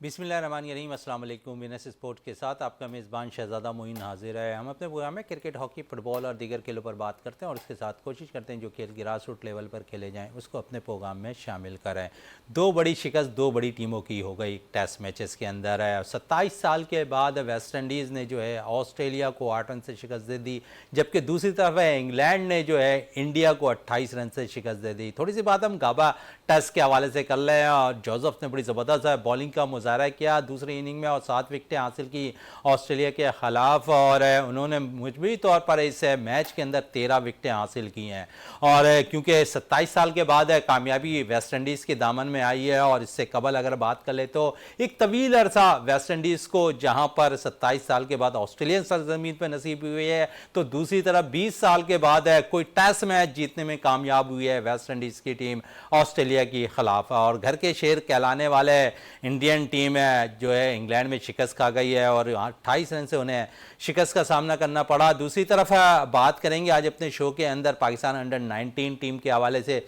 बिस्मिल्लाहिर्रहमानिर्रहीम अस्सलाम वालेकुम। विनस स्पोर्ट के साथ आपका मेज़बान शहज़ादा मोइन हाजिर है। हम अपने प्रोग्राम में क्रिकेट, हॉकी, फुटबॉल और दीगर खेलों पर बात करते हैं और उसके साथ कोशिश करते हैं जो खेल ग्रास रूट लेवल पर खेले जाएं उसको अपने प्रोग्राम में शामिल करें। दो बड़ी शिकस्त दो बड़ी टीमों की हो गई टेस्ट मैचेस के अंदर है। 27 साल के बाद वेस्ट इंडीज़ ने जो है ऑस्ट्रेलिया को 8 रन से शिकस्त दे दी, जबकि दूसरी तरफ है इंग्लैंड ने जो है इंडिया को 28 रन से शिकस्त दे दी। थोड़ी सी बात हम गाबा टेस्ट के हवाले से कर रहे हैं और जोसेफ ने बड़ी ज़बरदस्त बॉलिंग का मुजाहरा किया दूसरी इनिंग में और 7 विकेटें हासिल की ऑस्ट्रेलिया के ख़िलाफ़ और उन्होंने मजबूरी तौर पर इस मैच के अंदर 13 विकेटें हासिल की हैं। और क्योंकि 27 साल के बाद कामयाबी वेस्ट इंडीज़ के दामन में आई है और इससे कबल अगर बात कर ले तो एक तवील अरसा वेस्ट इंडीज़ को जहां पर 27 साल के बाद ऑस्ट्रेलियन सरजमीन पर नसीब हुई है, तो दूसरी तरफ 20 साल के बाद कोई टेस्ट मैच जीतने में कामयाब हुई है वेस्ट इंडीज़ की टीम ऑस्ट्रेलिया की खिलाफ। और घर के शेर कहलाने वाले इंडियन टीम है जो है इंग्लैंड में शिकस्त खा गई है और 28 रन से उन्हें शिकस्त का सामना करना पड़ा। दूसरी तरफ बात करेंगे आज अपने शो के अंदर पाकिस्तान अंडर 19 टीम के हवाले से।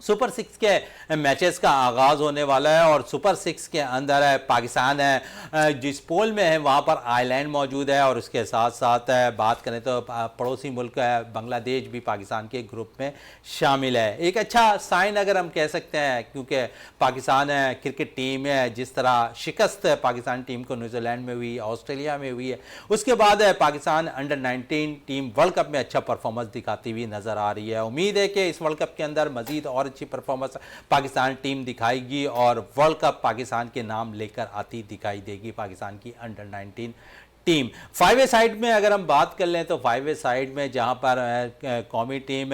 सुपर 6 के मैचेस का आगाज़ होने वाला है और सुपर 6 के अंदर है पाकिस्तान है जिस पोल में है वहाँ पर आयरलैंड मौजूद है और उसके साथ साथ बात करें तो पड़ोसी मुल्क है बांग्लादेश भी पाकिस्तान के ग्रुप में शामिल है। एक अच्छा साइन अगर हम कह सकते हैं क्योंकि पाकिस्तान क्रिकेट टीम है जिस तरह शिकस्त पाकिस्तान टीम को न्यूजीलैंड में हुई, ऑस्ट्रेलिया में हुई है, उसके बाद Pakistan under 19 team world cup में अच्छा परफॉर्मेंस दिखाती हुई नज़र आ रही है। उम्मीद है कि इस वर्ल्ड कप के अंदर मजीद और अच्छी परफॉर्मेंस पाकिस्तान टीम दिखाएगी और वर्ल्ड कप पाकिस्तान के नाम लेकर आती दिखाई देगी पाकिस्तान की अंडर 19 टीम। 5 वे साइड में अगर हम बात कर लें तो 5 वे साइड में जहां पर कौमी टीम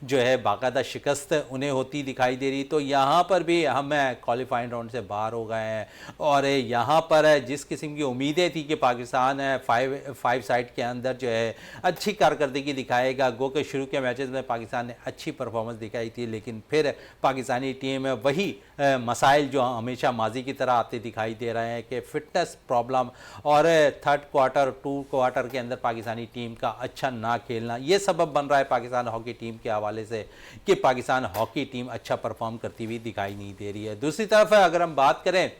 जो है बाकायदा शिकस्त उन्हें होती दिखाई दे रही, तो यहां पर भी हम क्वालिफाइंग राउंड से बाहर हो गए हैं और यहां पर जिस किस्म की उम्मीदें थी कि पाकिस्तान 5 साइड के अंदर जो है अच्छी कारकर्दगी दिखाएगा, गो के शुरू के मैचेस में पाकिस्तान ने अच्छी परफॉर्मेंस दिखाई थी, लेकिन फिर पाकिस्तानी टीम वही मसाइल जो हमेशा माजी की तरह आते दिखाई दे रहे हैं कि फिटनेस प्रॉब्लम और थर्ड क्वार्टर 2 क्वार्टर के अंदर पाकिस्तानी टीम का अच्छा ना खेलना, ये सबब बन रहा है पाकिस्तान हॉकी टीम के हवाले से कि पाकिस्तान हॉकी टीम अच्छा परफॉर्म करती हुई दिखाई नहीं दे रही है। दूसरी तरफ अगर हम बात करें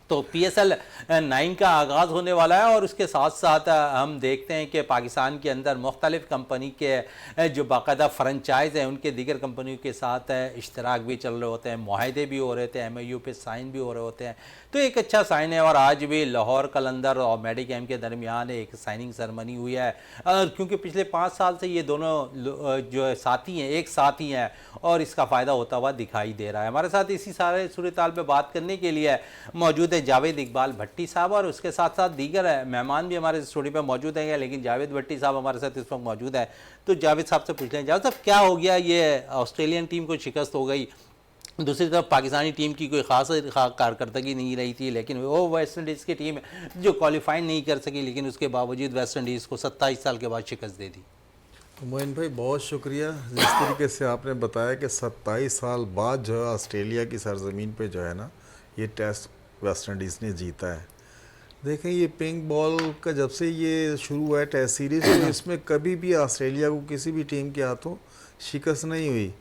तो PSL 9 का आगाज़ होने वाला है और उसके साथ साथ हम देखते हैं कि पाकिस्तान के अंदर मुख्तलिफ़ कंपनी के जो बाकायदा फ्रेंचाइज़ हैं उनके दीगर कंपनियों के साथ इश्तराक भी चल रहे होते हैं, मुआहदे भी हो रहे थे, MOU पे साइन भी हो रहे होते हैं, तो एक अच्छा साइन है। और आज भी लाहौर कलंदर और मेडिकैम के दरमियान एक साइनिंग सेरेमनी हुई है क्योंकि पिछले 5 साल से ये दोनों जो साथी हैं एक साथ ही हैं और इसका फ़ायदा होता हुआ दिखाई दे रहा है। हमारे साथ इसी सारे सूरत हाल पर बात करने के लिए मौजूद जावेद इकबाल भट्टी साहब और उसके साथ साथ दीगर मेहमान भी हमारे स्टूडियो पे मौजूद हैं, लेकिन जावेद भट्टी साहब हमारे साथ इस वक्त मौजूद है। तो जावेद साहब से पूछ लें, जावेद साहब क्या हो गया, ये ऑस्ट्रेलियन टीम को शिकस्त हो गई, दूसरी तरफ पाकिस्तानी टीम की कोई खास कारकर्दगी नहीं रही थी, लेकिन वो वेस्ट इंडीज़ की टीम जो क्वालिफाई नहीं कर सकी, लेकिन उसके बावजूद वेस्ट इंडीज़ को 27 साल के बाद शिकस्त दे दी। मोइन भाई बहुत शुक्रिया, जिस तरीके से आपने बताया कि 27 साल बाद जो है ऑस्ट्रेलिया की सरजमीन पे जो है ना ये टेस्ट वेस्ट इंडीज़ ने जीता है। देखें ये पिंक बॉल का जब से ये शुरू हुआ है टेस्ट सीरीज़, तो इसमें कभी भी ऑस्ट्रेलिया को किसी भी टीम के हाथों शिकस्त नहीं हुई,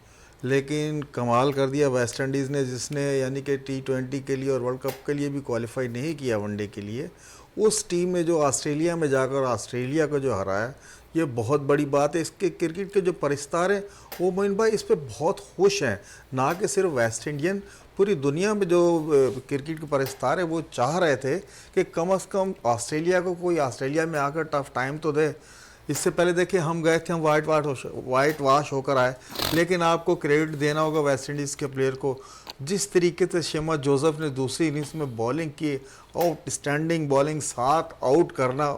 लेकिन कमाल कर दिया वेस्ट इंडीज़ ने जिसने यानी कि T20 के लिए और वर्ल्ड कप के लिए भी क्वालिफाई नहीं किया वनडे के लिए, उस टीम में जो ऑस्ट्रेलिया में जाकर ऑस्ट्रेलिया को जो हराया, ये बहुत बड़ी बात है। इसके क्रिकेट के जो परिस्तार हैं वो मोइन भाई इस पर बहुत खुश हैं, ना कि सिर्फ वेस्ट इंडियन, पूरी दुनिया में जो क्रिकेट के परिस्तार है वो चाह रहे थे कि कम से कम ऑस्ट्रेलिया को कोई ऑस्ट्रेलिया में आकर टफ टाइम तो दे। इससे पहले देखिए हम गए थे, हम वाइट वाश होकर आए, लेकिन आपको क्रेडिट देना होगा वेस्ट इंडीज़ के प्लेयर को, जिस तरीके से शेमा जोसेफ ने दूसरी इनिंग्स में बॉलिंग की, आउटस्टैंडिंग बॉलिंग, 7 आउट करना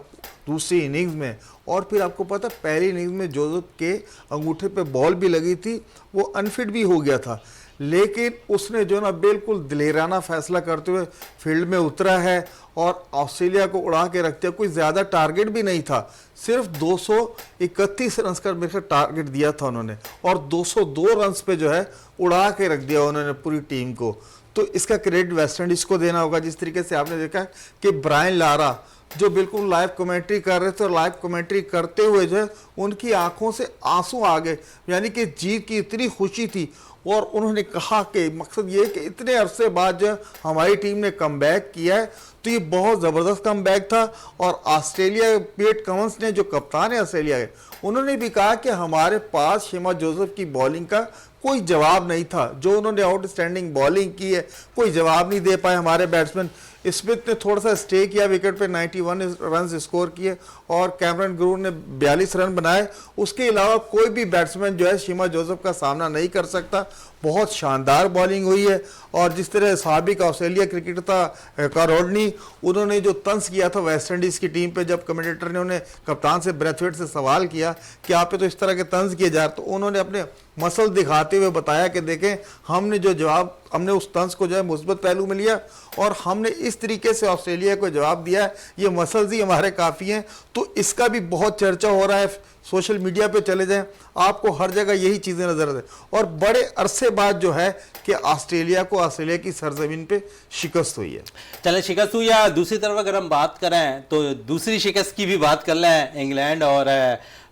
दूसरी इनिंग्स में, और फिर आपको पता पहली इनिंग्स में जोसेफ के अंगूठे पे बॉल भी लगी थी, वो अनफिट भी हो गया था, लेकिन उसने जो ना बिल्कुल दिलेराना फैसला करते हुए फील्ड में उतरा है और ऑस्ट्रेलिया को उड़ा के रख दिया। कोई ज़्यादा टारगेट भी नहीं था, सिर्फ 231 रन का मेरे टारगेट दिया था उन्होंने और 202 रन पे जो है उड़ा के रख दिया उन्होंने पूरी टीम को। तो इसका क्रेडिट वेस्ट इंडीज़ को देना होगा। जिस तरीके से आपने देखा कि ब्रायन लारा जो बिल्कुल लाइव कमेंट्री कर रहे थे और लाइव कमेंट्री करते हुए जो है उनकी आंखों से आंसू आ गए, यानी कि जीत की इतनी खुशी थी, और उन्होंने कहा कि मकसद ये है कि इतने अरसे बाद जो हमारी टीम ने कमबैक किया है तो ये बहुत ज़बरदस्त कमबैक था। और ऑस्ट्रेलिया पेट कमिंस ने, जो कप्तान है ऑस्ट्रेलिया के, उन्होंने भी कहा कि हमारे पास शेमा जोसेफ की बॉलिंग का कोई जवाब नहीं था। जो उन्होंने आउटस्टैंडिंग बॉलिंग की है, कोई जवाब नहीं दे पाए हमारे बैट्समैन। स्मिथ ने थोड़ा सा स्टे किया, विकेट पे 91 रन स्कोर किए और कैमरन ग्रू ने 42 रन बनाए। उसके अलावा कोई भी बैट्समैन जो है शेमा जोसेफ का सामना नहीं कर सकता। बहुत शानदार बॉलिंग हुई है। और जिस तरह साबिक ऑस्ट्रेलिया क्रिकेटर था कारोडनी, उन्होंने जो तंज किया था वेस्ट इंडीज़ की टीम पे, जब कमेंटेटर ने उन्हें कप्तान से ब्रेथवेट से सवाल किया कि आप पे तो इस तरह के तंज किए जा रहे, तो उन्होंने अपने मसल दिखाते हुए बताया कि देखें, हमने जो जवाब, हमने उस तंज को जो है मुस्बत पहलू में लिया और हमने इस तरीके से ऑस्ट्रेलिया को जवाब दिया है, ये मसल्स ही हमारे काफ़ी हैं। तो इसका भी बहुत चर्चा हो रहा है, सोशल मीडिया पे चले जाएं, आपको हर जगह यही चीज़ें नजर आती हैं। और बड़े अरसे बाद जो है कि ऑस्ट्रेलिया को ऑस्ट्रेलिया की सरजमीन पे शिकस्त हुई है। चले शिकस्त हुई, या दूसरी तरफ अगर हम बात करें तो दूसरी शिकस्त की भी बात कर लें, इंग्लैंड और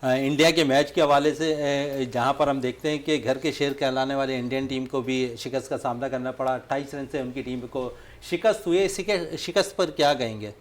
इंडिया के मैच के हवाले से, जहां पर हम देखते हैं कि घर के शेर कहलाने वाले इंडियन टीम को भी शिकस्त का सामना करना पड़ा। 28 रन से उनकी टीम को शिकस्त हुई। शिकस्त पर क्या कहेंगे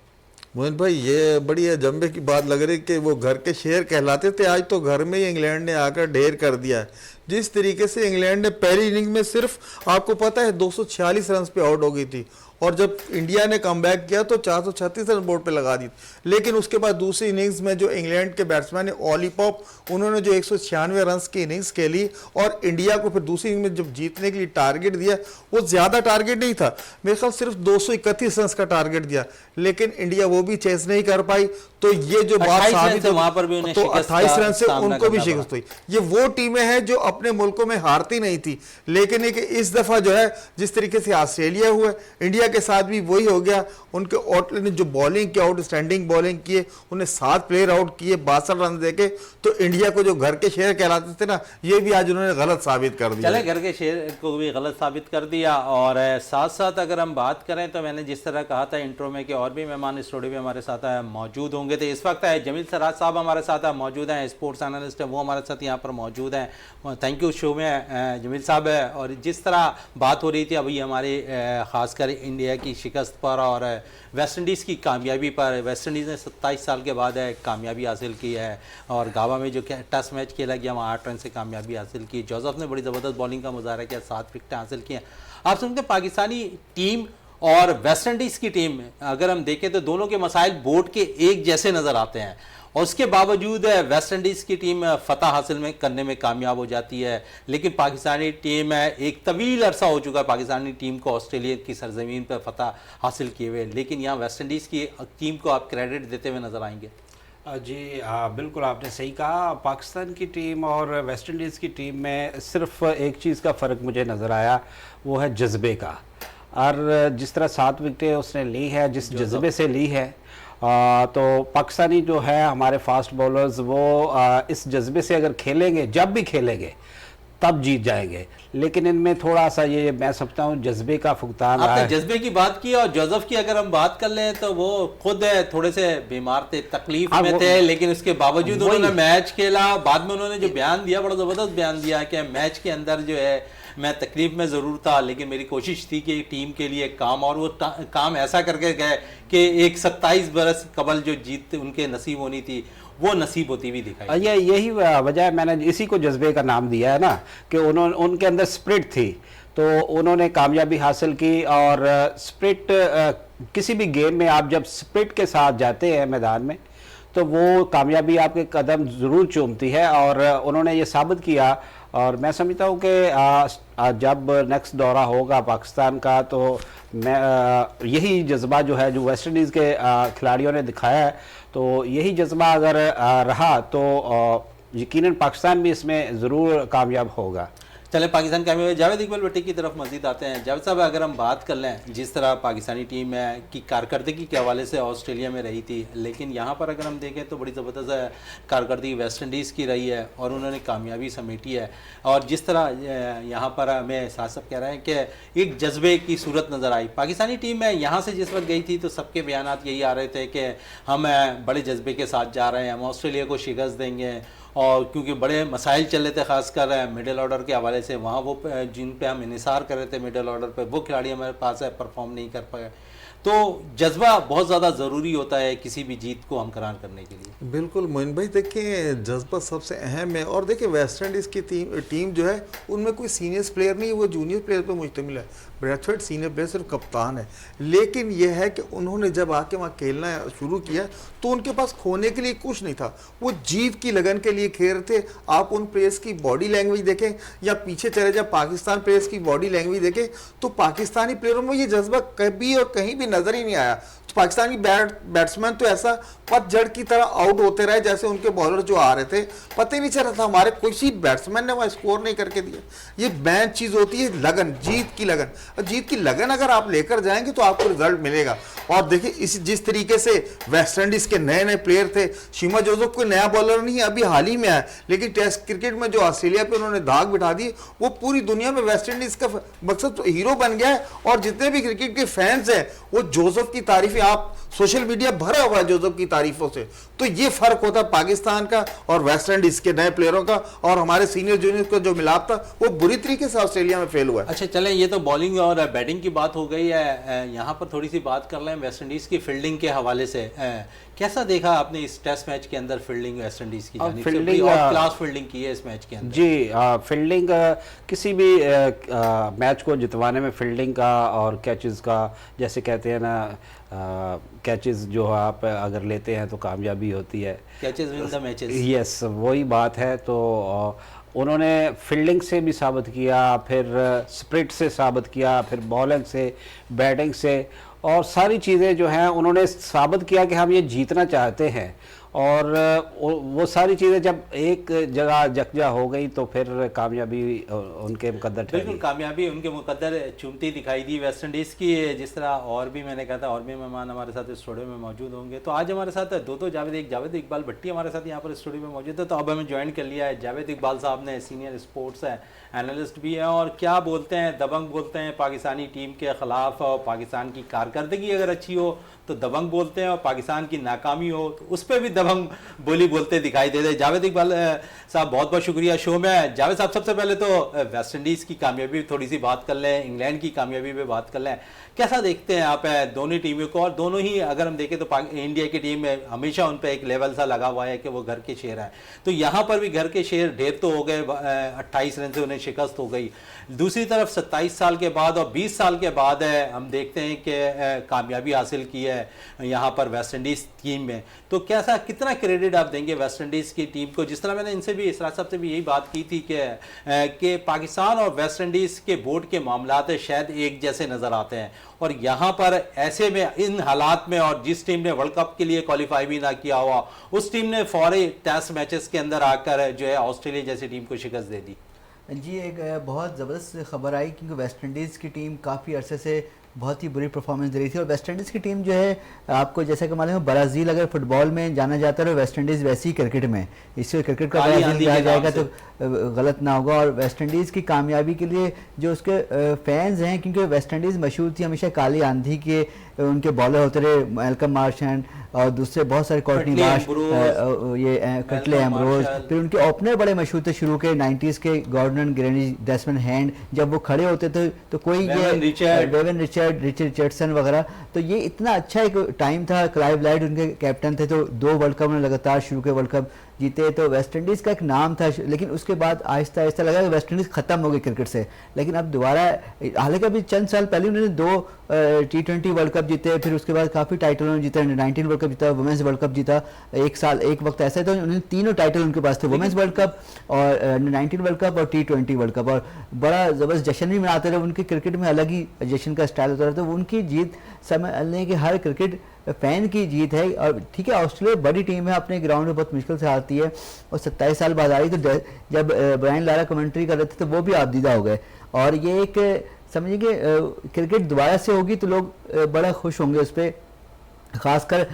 मोहन भाई? ये बड़ी अजंबे की बात लग रही कि वो घर के शेर कहलाते थे, आज तो घर में ही इंग्लैंड ने आकर ढेर कर दिया है। जिस तरीके से इंग्लैंड ने पहली इनिंग में सिर्फ, आपको पता है, 246 रन पे आउट हो गई थी, और जब इंडिया ने कमबैक किया तो 436 रन बोर्ड पे लगा दी। लेकिन उसके बाद दूसरी इनिंग्स में जो इंग्लैंड के बैट्समैन है ऑली पॉप, उन्होंने जो 196 रन की इनिंग्स खेली और इंडिया को फिर दूसरी इनिंग में जब जीतने के लिए टारगेट दिया, वो ज़्यादा टारगेट नहीं था, मेरे ख्याल सिर्फ 231 रन का टारगेट दिया, लेकिन इंडिया वो भी चेस नहीं कर पाई। तो ये जो बात साबित, वहां पर भी उन्हें तो 28 रन से उनको भी शिकस्त हुई। ये वो टीमें हैं जो अपने मुल्कों में हारती नहीं थी, लेकिन इस दफा जो है जिस तरीके से ऑस्ट्रेलिया हुआ, इंडिया के साथ भी वही हो गया। उनके ऑटले ने जो बॉलिंग की, आउटस्टैंडिंग बॉलिंग किए, उन्हें 7 प्लेयर आउट किए 62 रन देके। तो इंडिया को जो घर के शेर कहलाते थे ना, ये भी आज उन्होंने गलत साबित कर दिया। चले घर के शेर को भी गलत साबित कर दिया। और साथ साथ अगर हम बात करें तो मैंने जिस तरह कहा था इंट्रो में कि और भी मेहमान स्टूडियो में हमारे साथ मौजूद होंगे, तो इस वक्त जमील सराज साहब हमारे साथ मौजूद हैं, स्पोर्ट्स एनालिस्ट है, वो हमारे साथ यहाँ पर मौजूद हैं। थैंक यू शो में जमील साहब। और जिस तरह बात हो रही थी अभी हमारे खासकर इंडिया की शिकस्त पर और वेस्ट इंडीज़ की कामयाबी पर, वेस्ट इंडीज़ ने 27 साल के बाद कामयाबी हासिल की है और गावा में जो टेस्ट मैच खेला गया वहाँ 8 रन से कामयाबी हासिल की। जोसेफ ने बड़ी ज़बरदस्त बॉलिंग का मुजाहरा किया, 7 विकेटें हासिल की हैं। आप सुनते हैं पाकिस्तानी टीम और वेस्ट इंडीज़ की टीम, अगर हम देखें तो दोनों के मसाइल बोर्ड के एक जैसे नज़र आते हैं, और उसके बावजूद वेस्ट इंडीज़ की टीम फतह हासिल करने में कामयाब हो जाती है। लेकिन पाकिस्तानी टीम एक तवील अरसा हो चुका है पाकिस्तानी टीम को ऑस्ट्रेलिया की सरजमीन पर फतह हासिल किए हुए, लेकिन यहाँ वेस्ट इंडीज़ की टीम को आप क्रेडिट देते हुए नज़र आएंगे। जी बिल्कुल आपने सही कहा। पाकिस्तान की टीम और वेस्ट इंडीज़ की टीम में सिर्फ एक चीज़ का फ़र्क मुझे नज़र आया, वो है जज्बे का। और जिस तरह 7 विकेटें उसने ली है, जिस जज्बे से ली है, तो पाकिस्तानी जो है हमारे फास्ट बॉलर्स वो इस जज्बे से अगर खेलेंगे, जब भी खेलेंगे तब जीत जाएंगे। लेकिन इनमें थोड़ा सा ये मैं समझता हूँ जज्बे का फुकतान रहा है। आपने जज्बे की बात की, और जोसेफ की अगर हम बात कर लें तो वो खुद थोड़े से बीमार थे, तकलीफ में थे, लेकिन उसके बावजूद उन्होंने मैच खेला। बाद में उन्होंने जो बयान दिया, बड़ा ज़बरदस्त बयान दिया कि मैच के अंदर जो है मैं तकलीफ में ज़रूर था, लेकिन मेरी कोशिश थी कि टीम के लिए काम, और वो काम ऐसा करके गए कि एक 27 बरस कबल जो जीत उनके नसीब होनी थी वो नसीब होती हुई दिखाई। यही वजह है, मैंने इसी को जज्बे का नाम दिया है ना, कि उनके अंदर स्पिरिट थी, तो उन्होंने कामयाबी हासिल की। और स्पिरिट, किसी भी गेम में आप जब स्पिरिट के साथ जाते हैं मैदान में, तो वो कामयाबी आपके कदम ज़रूर चूमती है, और उन्होंने ये साबित किया। और मैं समझता हूँ कि जब नेक्स्ट दौरा होगा पाकिस्तान का, तो मैं यही जज्बा जो है जो वेस्ट इंडीज़ के खिलाड़ियों ने दिखाया है, तो यही जज्बा अगर रहा तो यकीनन पाकिस्तान भी इसमें ज़रूर कामयाब होगा। चले पाकिस्तान कामयाब है। जावेद इकबाल भट्टी की तरफ मजीद आते हैं। जावेद साहब, अगर हम बात कर लें जिस तरह पाकिस्तानी टीम की कारकर्दगी के हवाले से ऑस्ट्रेलिया में रही थी, लेकिन यहाँ पर अगर हम देखें तो बड़ी ज़बरदस्त कारकर्दगी वेस्ट इंडीज़ की रही है और उन्होंने कामयाबी समेटी है। और जिस तरह यहाँ पर हमें साथ सब कह रहे हैं कि एक जज्बे की सूरत नज़र आई पाकिस्तानी टीम में। यहाँ से जिस वक्त गई थी तो सबके बयानात यही आ रहे थे कि हम बड़े जज्बे के साथ जा रहे हैं, हम ऑस्ट्रेलिया को शिकस्त देंगे, और क्योंकि बड़े मसाइल चल रहे थे खासकर मिडिल ऑर्डर के हवाले से, वहाँ वो जिन पे हम इन्हिसार कर रहे थे मिडिल ऑर्डर पे, वो खिलाड़ी हमारे पास है परफॉर्म नहीं कर पाए। तो जज्बा बहुत ज़्यादा ज़रूरी होता है किसी भी जीत को हमकरान करने के लिए। बिल्कुल मोइन भाई, देखिए जज्बा सबसे अहम है। और देखिए वेस्ट इंडीज़ की टीम जो है उनमें कोई सीनियर प्लेयर नहीं है, वो जूनियर प्लेयर पे मुश्तमिल है। ब्रैथवेट सीनियर प्लेयर सिर्फ कप्तान है, लेकिन यह है कि उन्होंने जब आके वहाँ खेलना शुरू किया तो उनके पास खोने के लिए कुछ नहीं था, वो जीत की लगन के लिए खेल रहे थे। आप उन प्लेयर्स की बॉडी लैंग्वेज देखें या पीछे चले जाए पाकिस्तान प्लेयर्स की बॉडी लैंग्वेज देखें तो पाकिस्तानी प्लेयरों में ये जज्बा कभी और कहीं भी नजर ही नहीं आया। तो पाकिस्तानी बैट्समैन तो ऐसा पतझड़ की तरह आउट होते रहे, जैसे उनके बॉलर जो आ रहे थे पता ही नहीं चल रहा था हमारे किसी बैट्समैन ने वह स्कोर नहीं करके दिया। ये बैन चीज होती है लगन, जीत की लगन। और जीत की लगन अगर आप लेकर जाएंगे तो आपको रिजल्ट मिलेगा। और देखिए इस जिस तरीके से वेस्ट इंडीज के नए नए प्लेयर थे, शिमा जोसेफ कोई नया बॉलर नहीं है, अभी हाल ही में आया, लेकिन टेस्ट क्रिकेट में जो ऑस्ट्रेलिया पे उन्होंने दाग बिठा दी, वो पूरी दुनिया में वेस्ट इंडीज का मकसद तो हीरो बन गया है। और जितने भी क्रिकेट के फैंस हैं वो जोसेफ की तारीफें, आप सोशल मीडिया भरा हुआ है जोसेफ की तारीफों से। तो ये फर्क होता है पाकिस्तान का और वेस्ट इंडीज के नए प्लेयरों का, और हमारे सीनियर जूनियर का जो मिलाप था वो बुरी तरीके से ऑस्ट्रेलिया में फेल हुआ है। अच्छा चलें, ये तो बॉलिंग और बैटिंग की बात हो गई है, यहाँ पर थोड़ी सी बात कर लें वेस्ट इंडीज़ की फील्डिंग के हवाले से। कैसा देखा आपने इस टेस्ट मैच के अंदर फील्डिंग वेस्ट इंडीज़ की जानिब से? बड़ी और क्लास फील्डिंग की है इस मैच के अंदर। जी, फील्डिंग किसी भी मैच को जितवाने में फील्डिंग का और कैचेस का, जैसे कहते हैं ना, कैचेस जो आप अगर लेते हैं तो कामयाबी होती है, catches win the matches. Yes, वही बात है। तो उन्होंने फील्डिंग से भी साबित किया, फिर स्प्रिट से साबित किया, फिर बॉलिंग से, बैटिंग से, और सारी चीज़ें जो हैं उन्होंने साबित किया कि हम ये जीतना चाहते हैं। और वो सारी चीज़ें जब एक जगह जकजा हो गई तो फिर कामयाबी उनके मुकद्दर ठहरी। बिल्कुल, कामयाबी उनके मुकद्दर चूमती दिखाई दी वेस्ट इंडीज़ की। जिस तरह और भी मैंने कहा था और भी मेहमान हमारे साथ स्टूडियो में मौजूद होंगे, तो आज हमारे साथ दो जावेद इकबाल भट्टी हमारे साथ यहाँ पर स्टूडियो में मौजूद है। तो अब हमें ज्वाइन कर लिया है जावेद इकबाल साहब ने, सीनियर स्पोर्ट्स एनालिस्ट भी हैं, और क्या बोलते हैं, दबंग बोलते हैं पाकिस्तानी टीम के ख़िलाफ़। और पाकिस्तान की कारकर्दगी अगर अच्छी हो तो दबंग बोलते हैं, और पाकिस्तान की नाकामी हो तो उस पर भी दबंग बोली बोलते दिखाई देते हैं। जावेद इकबाल साहब बहुत बहुत शुक्रिया शो में। जावेद साहब, सबसे पहले तो वेस्ट इंडीज़ की कामयाबी थोड़ी सी बात कर लें, इंग्लैंड की कामयाबी पे बात कर लें। कैसा देखते हैं आप दोनों टीमों को? और दोनों ही अगर हम देखें तो इंडिया की टीम में हमेशा उन पर एक लेवल सा लगा हुआ है कि वो घर के शेर हैं, तो यहाँ पर भी घर के शेर ढेर तो हो गए, 28 रन से उन्हें शिकस्त हो गई। दूसरी तरफ 27 साल के बाद और 20 साल के बाद हम देखते हैं कि कामयाबी हासिल की है यहाँ पर वेस्ट इंडीज़ टीम में। तो कैसा, कितना क्रेडिट आप देंगे वेस्ट इंडीज़ की टीम को? जिस तरह मैंने इनसे भी, इसराज साहब से भी यही बात की थी कि पाकिस्तान और वेस्ट इंडीज़ के बोर्ड के मामलात शायद एक जैसे नज़र आते हैं, और यहाँ पर ऐसे में इन हालात में, और जिस टीम ने वर्ल्ड कप के लिए क्वालिफाई भी ना किया हुआ, उस टीम ने फौरी टेस्ट मैचेस के अंदर आकर जो है ऑस्ट्रेलिया जैसी टीम को शिकस्त दे दी। जी, एक बहुत ज़बरदस्त खबर आई क्योंकि वेस्ट इंडीज़ की टीम काफ़ी अरसे से बहुत ही बुरी परफॉर्मेंस दे रही थी। और वेस्ट इंडीज़ की टीम जो है, आपको जैसा कि मालूम है, ब्राज़ील अगर फुटबॉल में जाना जाता है तो वेस्ट इंडीज़ वैसी ही क्रिकेट में, इससे क्रिकेट का ब्राज़ील कहा जाएगा तो गलत ना होगा। और वेस्ट इंडीज़ की कामयाबी के लिए जो उसके फैंस हैं, क्योंकि वेस्ट इंडीज़ मशहूर थी हमेशा काली आंधी के, उनके बॉलर होते रहे मैल्कम मार्श और दूसरे बहुत सारे कॉर्टनी मार्श, ये कटले एम्ब्रोज, फिर उनके ओपनर बड़े मशहूर थे शुरू के 90s के, गॉर्डन ग्रेनी, डेस्मंड हैंड, जब वो खड़े होते थे तो कोई ये डेवन रिचर्डसन वगैरह। तो ये इतना अच्छा एक टाइम था। क्लाइव लाइड उनके कैप्टन थे, तो 2 वर्ल्ड कप उन्होंने लगातार शुरू के वर्ल्ड कप जीते, तो वेस्ट इंडीज़ का एक नाम था। लेकिन उसके बाद आहिस्ता आहिस्ता लगा कि वेस्ट इंडीज़ ख़त्म हो गई क्रिकेट से। लेकिन अब दोबारा, हालांकि अभी चंद साल पहले उन्होंने 2 T20 वर्ल्ड कप जीते, फिर उसके बाद काफ़ी टाइटल उन्होंने जीता, 19 वर्ल्ड कप जीता, वुमेंस वर्ल्ड कप जीता। एक वक्त ऐसा था उन्होंने 3 टाइटल उनके पास थे, वुमेंस वर्ल्ड कप और 19 वर्ल्ड कप और T20 वर्ल्ड कप, और बड़ा ज़बरदस्त जश्न भी मनाते रहे। उनके क्रिकेट में अलग ही जश्न का स्टाइल होता रहा, तो उनकी जीत समझ लें कि हर क्रिकेट फैन की जीत है। और ठीक है, ऑस्ट्रेलिया बड़ी टीम है, अपने ग्राउंड में बहुत मुश्किल से हारती है, और 27 साल बाद आ रही, तो जब ब्रायन लारा कमेंट्री कर रहे थे तो वो भी आबदीदा हो गए। और ये एक समझिए कि क्रिकेट दोबारा से होगी तो लोग बड़ा खुश होंगे उस पर। खासकर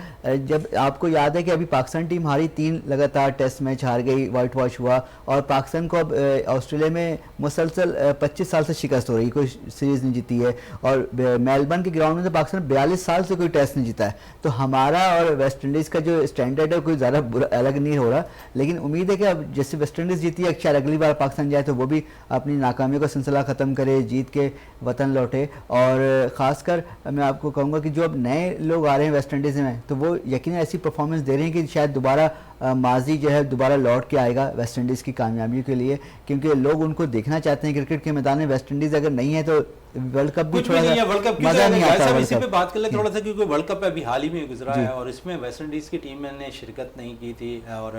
जब आपको याद है कि अभी पाकिस्तान टीम हारी 3 लगातार टेस्ट मैच हार गई, वाइट वॉश हुआ, और पाकिस्तान को अब ऑस्ट्रेलिया में मुसलसल 25 साल से शिकस्त हो रही, कोई सीरीज़ नहीं जीती है। और मेलबर्न के ग्राउंड में तो पाकिस्तान 42 साल से कोई टेस्ट नहीं जीता है। तो हमारा और वेस्ट इंडीज़ का जो स्टैंडर्ड है कोई ज़्यादा अलग नहीं हो रहा, लेकिन उम्मीद है कि अब जैसे वेस्ट इंडीज़ जीती है, शायद अगली बार पाकिस्तान जाए तो वो भी अपनी नाकामियों का सिलसिला ख़त्म करे, जीत के वतन लौटे। और ख़ासकर मैं आपको कहूँगा कि जो अब नए लोग आ रहे हैं वेस्ट इंडीज़ में, तो वो यकीनन ऐसी परफॉर्मेंस दे रहे हैं कि शायद दोबारा माजी जो है दोबारा लौट के आएगा वेस्ट इंडीज़ की कामयाबी के लिए, क्योंकि लोग उनको देखना चाहते हैं क्रिकेट के मैदान में। वेस्ट इंडीज़ अगर नहीं है तो वर्ल्ड कप भी थोड़ा मजा नहीं आता। इसी पे बात कर ले थोड़ा सा, क्योंकि वर्ल्ड कप अभी हाल ही में गुजरा है और इसमें वेस्ट इंडीज़ की टीम ने शिरकत नहीं की थी और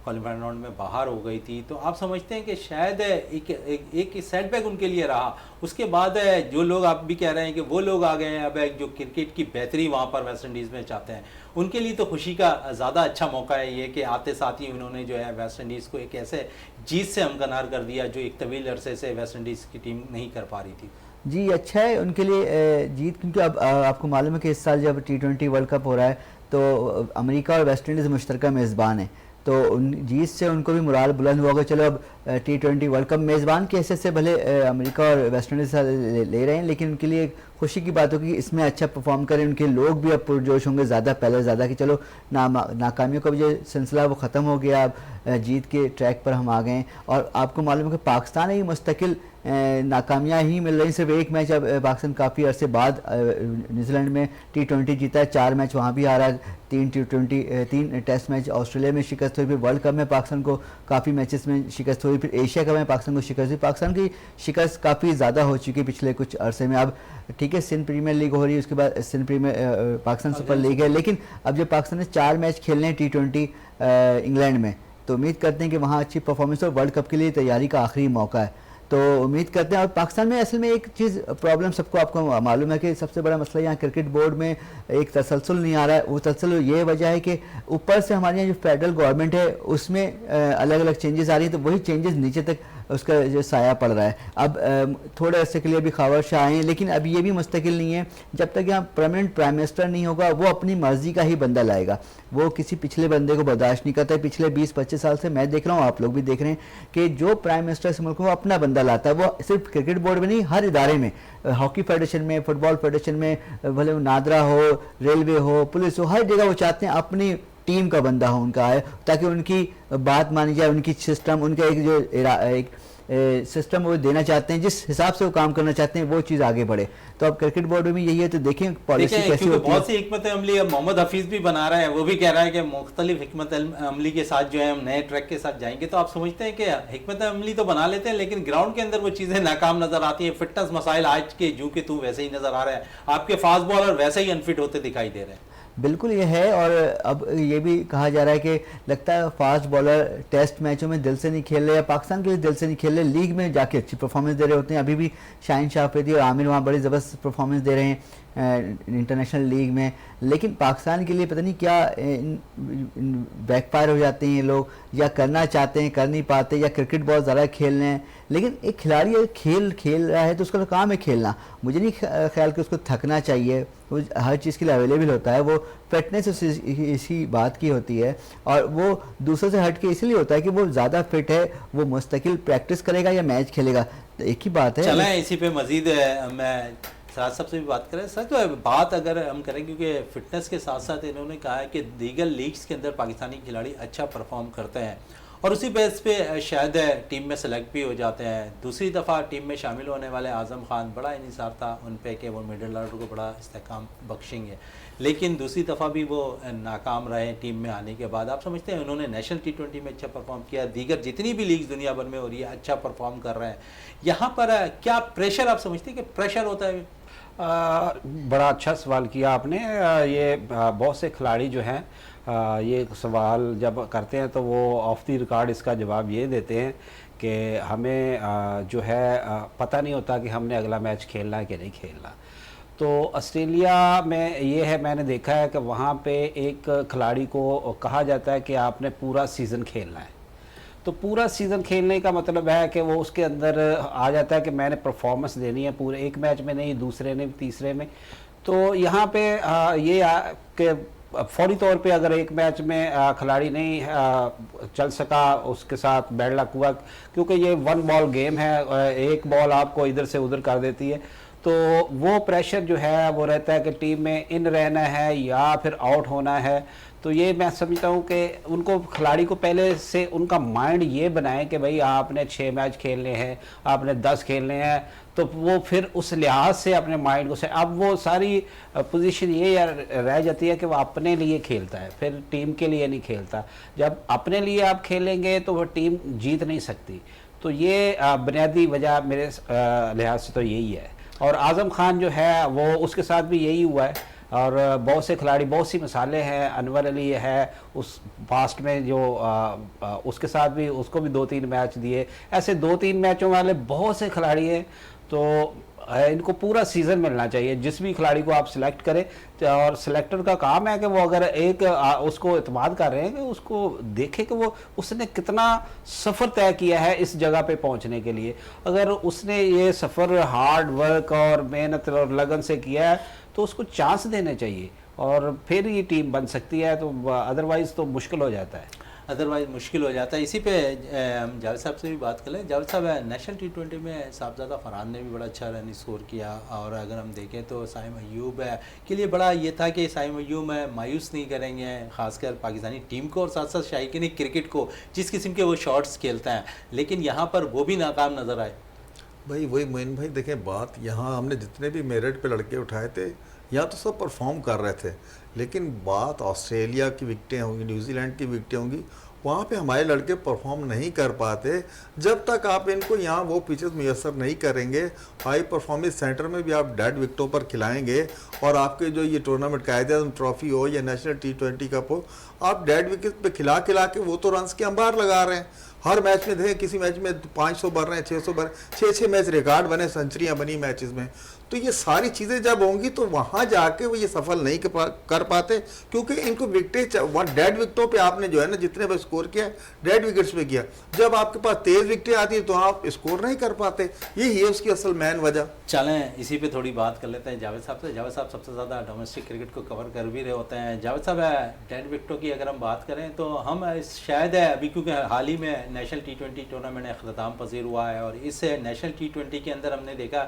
क्वालिफाइंग राउंड में बाहर हो गई थी। तो आप समझते हैं कि शायद एक सेटबैक उनके लिए रहा, उसके बाद जो लोग आप भी कह रहे हैं कि वो लोग आ गए हैं अब जो क्रिकेट की बेहतरी वहाँ पर वेस्ट इंडीज़ में चाहते हैं, उनके लिए तो खुशी का ज़्यादा अच्छा मौका है ये कि आते साथ ही उन्होंने जो है वेस्ट इंडीज़ को एक ऐसे जीत से हमकनार कर दिया जो एक तवील अरसे से वेस्ट इंडीज़ की टीम नहीं कर पा रही थी। जी अच्छा है उनके लिए जीत, क्योंकि अब आपको मालूम है कि इस साल जब T20 वर्ल्ड कप हो रहा है तो अमेरिका और वेस्ट इंडीज़ मुश्तरका मेज़बान है, तो उन जीत से उनको भी मुराल बुलंद हुआ कि चलो अब T20 वर्ल्ड कप मेज़बान की हैसियत से भले अमेरिका और वेस्ट इंडीज़ ले रहे हैं, लेकिन उनके लिए खुशी की बात होगी कि इसमें अच्छा परफॉर्म करें। उनके लोग भी अब पुरजोश होंगे ज़्यादा, पहले ज़्यादा, कि चलो नाकामियों का जो सिलसिला वो ख़त्म हो गया, अब जीत के ट्रैक पर हम आ गए। और आपको मालूम है कि पाकिस्तान ही मुस्तकिल नाकामियाँ ही मिल रही। सिर्फ एक मैच अब पाकिस्तान काफ़ी अरसे बाद न्यूजीलैंड में T20 जीता है, 4 मैच वहाँ भी हारा, 3 टेस्ट मैच ऑस्ट्रेलिया में शिकस्त हुई, फिर वर्ल्ड कप में पाकिस्तान को काफ़ी मैचेस में शिकस्त हुई, फिर एशिया कप में पाकिस्तान को शिकस्त हुई। पाकिस्तान की शिकस्त काफ़ी ज़्यादा हो चुकी है पिछले कुछ अरसे में। अब ठीक है सिंध प्रीमियर लीग हो रही है, उसके बाद Sindh premier Pakistan super league है, लेकिन अब जब पाकिस्तान ने 4 मैच खेलने हैं T20 इंग्लैंड में, तो उम्मीद करते हैं कि वहाँ अच्छी परफॉर्मेंस और वर्ल्ड कप के लिए तैयारी का आखिरी मौका है, तो उम्मीद करते हैं। और पाकिस्तान में असल में एक चीज़ प्रॉब्लम सबको आपको मालूम है कि सबसे बड़ा मसला यहाँ क्रिकेट बोर्ड में एक तसलसल नहीं आ रहा है। वो तसलसल ये वजह है कि ऊपर से हमारे यहाँ जो फेडरल गवर्नमेंट है उसमें अलग अलग चेंजेस आ रही हैं, तो वही चेंजेस नीचे तक उसका जो साया पड़ रहा है। अब थोड़े अर्से के लिए भी खबर शाह आए हैं, लेकिन अब ये भी मुस्तकिल नहीं है। जब तक यहाँ परमानेंट प्राइम मिनिस्टर नहीं होगा, वो अपनी मर्जी का ही बंदा लाएगा, वो किसी पिछले बंदे को बर्दाश्त नहीं करता है। पिछले 20-25 साल से मैं देख रहा हूँ, आप लोग भी देख रहे हैं कि जो प्राइम मिनिस्टर इस मुल्क को अपना बंदा लाता है, वो सिर्फ क्रिकेट बोर्ड में नहीं, हर इदारे में, हॉकी फेडरेशन में, फुटबॉल फेडरेशन में, भले नादरा हो, रेलवे हो, पुलिस हो, हर जगह वो चाहते हैं अपनी टीम का बंदा हो उनका आए, ताकि उनकी बात मानी जाए, उनकी सिस्टम, उनका एक जो एक सिस्टम वो देना चाहते हैं, जिस हिसाब से वो काम करना चाहते हैं, वो चीज़ आगे बढ़े। तो अब क्रिकेट बोर्ड में यही है, तो देखें पॉलिसी कैसी होती है। बहुत सी हिकमत अमली अब मोहम्मद हफीज़ भी बना रहा है, वो भी कह रहा है कि मुख्तलिफ हिकमत अमली के साथ जो है हम नए ट्रैक के साथ जाएंगे। तो आप समझते हैं कि हिकमत अमली तो बना लेते हैं, लेकिन ग्राउंड के अंदर वो चीज़ें नाकाम नजर आती हैं। फिटनेस मसाइल आज के जू के तू वैसे ही नजर आ रहे हैं, आपके फास्ट बॉलर वैसे ही अनफिट होते दिखाई दे रहे हैं। बिल्कुल ये है, और अब ये भी कहा जा रहा है कि लगता है फास्ट बॉलर टेस्ट मैचों में दिल से नहीं खेल रहे, या पाकिस्तान के लिए दिल से नहीं खेल रहे, लीग में जाके अच्छी परफॉर्मेंस दे रहे होते हैं। अभी भी शाहीन शाह अफरीदी और आमिर वहाँ बड़ी ज़बरदस्त परफॉर्मेंस दे रहे हैं इंटरनेशनल लीग में, लेकिन पाकिस्तान के लिए पता नहीं क्या बैकफायर हो जाते हैं ये लोग, या करना चाहते हैं कर नहीं पाते, या क्रिकेट बहुत ज़्यादा खेल रहे हैं। लेकिन एक खिलाड़ी खेल रहा है तो उसका तो काम है खेलना, मुझे नहीं ख्याल कि उसको थकना चाहिए, वो हर चीज़ के लिए अवेलेबल होता है। वो फिटनेस इसी बात की होती है, और वो दूसरों से हट के इसलिए होता है कि वो ज़्यादा फिट है, वो मुस्तकिल प्रैक्टिस करेगा या मैच खेलेगा, तो एक ही बात है। चलें इसी पे मजीद मैं साथ सबसे भी बात करें। सर तो बात अगर हम करें, क्योंकि फिटनेस के साथ साथ इन्होंने कहा है कि दीगर लीग्स के अंदर पाकिस्तानी खिलाड़ी अच्छा परफॉर्म करते हैं और उसी बेस पे शायद टीम में सेलेक्ट भी हो जाते हैं। दूसरी दफ़ा टीम में शामिल होने वाले आज़म खान, बड़ा इनिसार था उन पे कि वो मिडिल ऑर्डर को बड़ा इस्तेकाम बख्शेंगे, लेकिन दूसरी दफ़ा भी वो नाकाम रहे टीम में आने के बाद। आप समझते हैं उन्होंने नेशनल T20 में अच्छा परफॉर्म किया, दीगर जितनी भी लीग्स दुनिया भर में हो रही है अच्छा परफॉर्म कर रहे हैं। यहाँ पर क्या प्रेशर, आप समझते हैं कि प्रेशर होता है? बड़ा अच्छा सवाल किया आपने। ये बहुत से खिलाड़ी जो हैं ये सवाल जब करते हैं तो वो ऑफ द रिकॉर्ड इसका जवाब ये देते हैं कि हमें जो है पता नहीं होता कि हमने अगला मैच खेलना है कि नहीं खेलना। तो ऑस्ट्रेलिया में ये है, मैंने देखा है कि वहाँ पे एक खिलाड़ी को कहा जाता है कि आपने पूरा सीज़न खेलना है। तो पूरा सीज़न खेलने का मतलब है कि वो उसके अंदर आ जाता है कि मैंने परफॉर्मेंस देनी है पूरे एक मैच में नहीं, दूसरे में, तीसरे में। तो यहाँ पे कि फौरी तौर पे अगर एक मैच में खिलाड़ी नहीं चल सका, उसके साथ बैड लक हुआ, क्योंकि ये वन बॉल गेम है, एक बॉल आपको इधर से उधर कर देती है, तो वो प्रेशर जो है वो रहता है कि टीम में इन रहना है या फिर आउट होना है। तो ये मैं समझता हूँ कि उनको, खिलाड़ी को पहले से उनका माइंड ये बनाए कि भाई आपने 6 मैच खेलने हैं, आपने 10 खेलने हैं, तो वो फिर उस लिहाज से अपने माइंड को से, अब वो सारी पोजीशन ये रह जाती है कि वो अपने लिए खेलता है, फिर टीम के लिए नहीं खेलता। जब अपने लिए आप खेलेंगे तो वो टीम जीत नहीं सकती। तो ये बुनियादी वजह मेरे लिहाज से तो यही है। और आज़म खान जो है वो, उसके साथ भी यही हुआ है, और बहुत से खिलाड़ी, बहुत सी मिसालें हैं, अनवर अली है उस पास्ट में जो उसके साथ भी, उसको भी 2-3 मैच दिए, ऐसे 2-3 मैचों वाले बहुत से खिलाड़ी हैं। तो इनको पूरा सीज़न मिलना चाहिए, जिस भी खिलाड़ी को आप सिलेक्ट करें, और सिलेक्टर का काम है कि वो अगर एक उसको इत्मीनान कर रहे हैं कि उसको देखे कि वो उसने कितना सफ़र तय किया है इस जगह पे पहुंचने के लिए। अगर उसने ये सफ़र हार्ड वर्क और मेहनत और लगन से किया है तो उसको चांस देने चाहिए, और फिर ये टीम बन सकती है। तो अदरवाइज़ तो मुश्किल हो जाता है। अदरवाइज मुश्किल हो जाता है। इसी पे जावेद साहब से भी बात कर लें। जावेद साहब, नेशनल T20 में साहबजादा फरहान ने भी बड़ा अच्छा रन स्कोर किया, और अगर हम देखें तो साइम अय्यूब के लिए बड़ा ये था कि साइम अय्यूब मायूस नहीं करेंगे, ख़ासकर पाकिस्तानी टीम को और साथ साथ शायकीन क्रिकेट को, जिस किस्म के वो शॉट्स खेलता है, लेकिन यहाँ पर वो भी नाकाम नज़र आए। भाई वही मोइन भाई, देखें बात यहाँ हमने जितने भी मेरिट पे लड़के उठाए थे, यहाँ तो सब परफॉर्म कर रहे थे, लेकिन बात ऑस्ट्रेलिया की विकेटें होंगी, न्यूजीलैंड की विकेटें होंगी, वहाँ पे हमारे लड़के परफॉर्म नहीं कर पाते। जब तक आप इनको यहाँ वो पिचेस मुयसर नहीं करेंगे, हाई परफॉर्मेंस सेंटर में भी आप डेड विकेटों पर खिलाएंगे, और आपके जो ये टूर्नामेंट कायदे ट्रॉफी हो या नेशनल T20 कप हो, आप डेड विकेट पे खिला के वो तो रन्स के अंबार लगा रहे हैं। हर मैच में देखें, किसी मैच में 500 भर रहे हैं, 600 भर, 6-6 मैच रिकॉर्ड बने, सेंचुरियाँ बनी मैचेस में। तो ये सारी चीज़ें जब होंगी तो वहाँ जाके वो ये सफल नहीं कर पाते, क्योंकि इनको विकेटें, डेड विकेटों पे आपने जो है ना जितने बार स्कोर किया डेड विकेट्स पे किया। जब आपके पास तेज विकेटें आती है तो आप स्कोर नहीं कर पाते। यही है उसकी असल मेन वजह। चलें इसी पे थोड़ी बात कर लेते हैं जावेद साहब से। जावेद साहब सबसे ज़्यादा डोमेस्टिक क्रिकेट को कवर कर भी रहे होते हैं। जावेद साहब, डेड विकेटों की अगर हम बात करें तो हम शायद अभी, क्योंकि हाल ही में नेशनल T20 टूर्नामेंट अख्ताम पजीर हुआ है, और इस नेशनल T20 के अंदर हमने देखा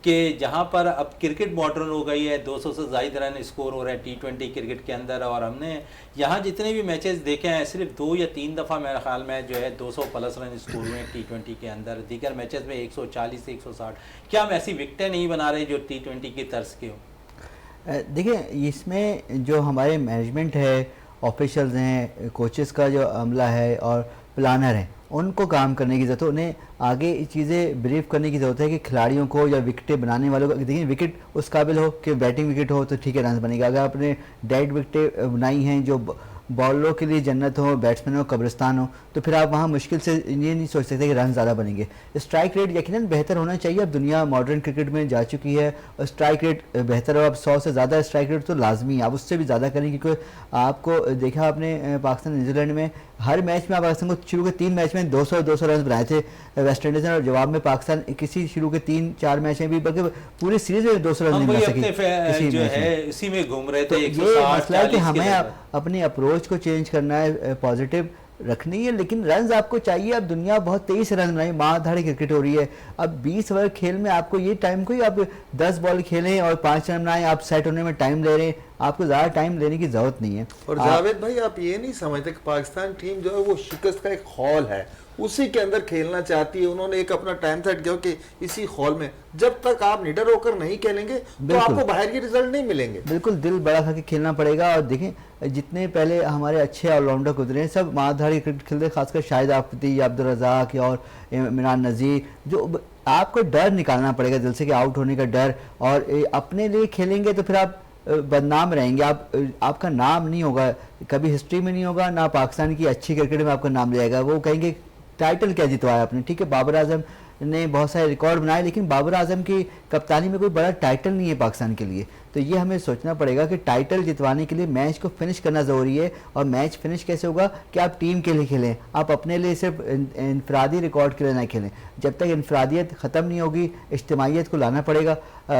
कि जहां पर अब क्रिकेट मॉडर्न हो गई है, 200 से ज़ायद रन स्कोर हो रहे हैं T20 क्रिकेट के अंदर, और हमने यहाँ जितने भी मैचेस देखे हैं सिर्फ 2 या 3 दफ़ा मेरे ख्याल में जो है 200 प्लस रन स्कोर हुए हैं T20 के अंदर। दीगर मैचेस में 140 से 160। क्या हम ऐसी विकेटें नहीं बना रहे जो T20 की तर्ज के हो? देखिए, इसमें जो हमारे मैनेजमेंट है, ऑफिशियल्स हैं, कोचेस का जो अमला है और प्लानर हैं, उनको काम करने की ज़रूरत है। उन्हें आगे चीज़ें ब्रीफ करने की ज़रूरत है कि खिलाड़ियों को या विकेटें बनाने वालों को, देखिए विकेट उस काबिल हो कि बैटिंग विकेट हो तो ठीक है, रन बनेगा। अगर आपने डेड विकेटें बनाई हैं जो बॉलरों के लिए जन्नत हो, बैट्समैन हो कब्रिस्तान हो, तो फिर आप वहाँ मुश्किल से ये नहीं सोच सकते कि रन ज़्यादा बनेंगे। स्ट्राइक रेट यकीनन बेहतर होना चाहिए। अब दुनिया मॉडर्न क्रिकेट में जा चुकी है और स्ट्राइक रेट बेहतर हो। अब 100 से ज़्यादा स्ट्राइक रेट तो लाजमी है, आप उससे भी ज़्यादा करें, क्योंकि आपको देखा आपने पाकिस्तान न्यूजीलैंड में हर मैच में, आप पाकिस्तान को शुरू के 3 मैच में 200 रन बनाए थे वेस्ट इंडीज़ ने, और जवाब में पाकिस्तान किसी शुरू के 3-4 मैच में भी, बल्कि पूरी सीरीज में 200 रन नहीं बना सकी जो है इसी में घूम रहे थे। ये मसला है कि हमें अपनी अप्रोच को चेंज करना है, पॉजिटिव रखनी है, लेकिन रन्स आपको चाहिए। अब दुनिया बहुत तेज से रन बनाई, मार धाड़ी क्रिकेट हो रही है। अब 20 ओवर खेल में आपको ये टाइम, कोई आप 10 बॉल खेलें और 5 रन बनाएं, आप सेट होने में टाइम ले रहे हैं, आपको ज़्यादा टाइम लेने की जरूरत नहीं है। और जावेद भाई, आप ये नहीं समझते कि पाकिस्तान टीम जो है वो शिकस्त का एक हॉल है, उसी के अंदर खेलना चाहती है। उन्होंने एक अपना टाइम सेट किया कि इसी हॉल में जब तक आप निडर होकर नहीं खेलेंगे तो आपको बाहर के रिजल्ट नहीं मिलेंगे। बिल्कुल दिल बड़ा करके खेलना पड़ेगा। और देखें, जितने पहले हमारे अच्छे ऑलराउंडर गुजरे हैं, सब मारधाड़ी क्रिकेट खेलते, खासकर शाहिद आफरीदी, अब्दुल रज़ाक और इमरान नज़ीर, जो आपको डर निकालना पड़ेगा दिल से कि आउट होने का डर, और अपने लिए खेलेंगे तो फिर आप बदनाम रहेंगे, आपका नाम नहीं होगा, कभी हिस्ट्री में नहीं होगा, ना पाकिस्तान की अच्छी क्रिकेट में आपका नाम जाएगा। वो कहेंगे टाइटल क्या जितवाया आपने, ठीक है, बाबर आजम ने बहुत सारे रिकॉर्ड बनाए, लेकिन बाबर आजम की कप्तानी में कोई बड़ा टाइटल नहीं है पाकिस्तान के लिए। तो ये हमें सोचना पड़ेगा कि टाइटल जितवाने के लिए मैच को फिनिश करना ज़रूरी है। और मैच फिनिश कैसे होगा कि आप टीम के लिए खेलें, आप अपने लिए सिर्फ इनफरादी रिकॉर्ड के लिए ना खेलें। जब तक इनफरादियत ख़त्म नहीं होगी, इज्तिमाइयत को लाना पड़ेगा,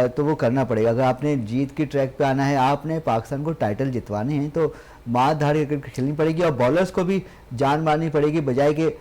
तो वो करना पड़ेगा। अगर आपने जीत की ट्रैक पे आना है, आपने पाकिस्तान को टाइटल जितवाने हैं, तो मार धाड़ क्रिकेट खेलनी पड़ेगी और बॉलर्स को भी जान मारनी पड़ेगी, बजाय कि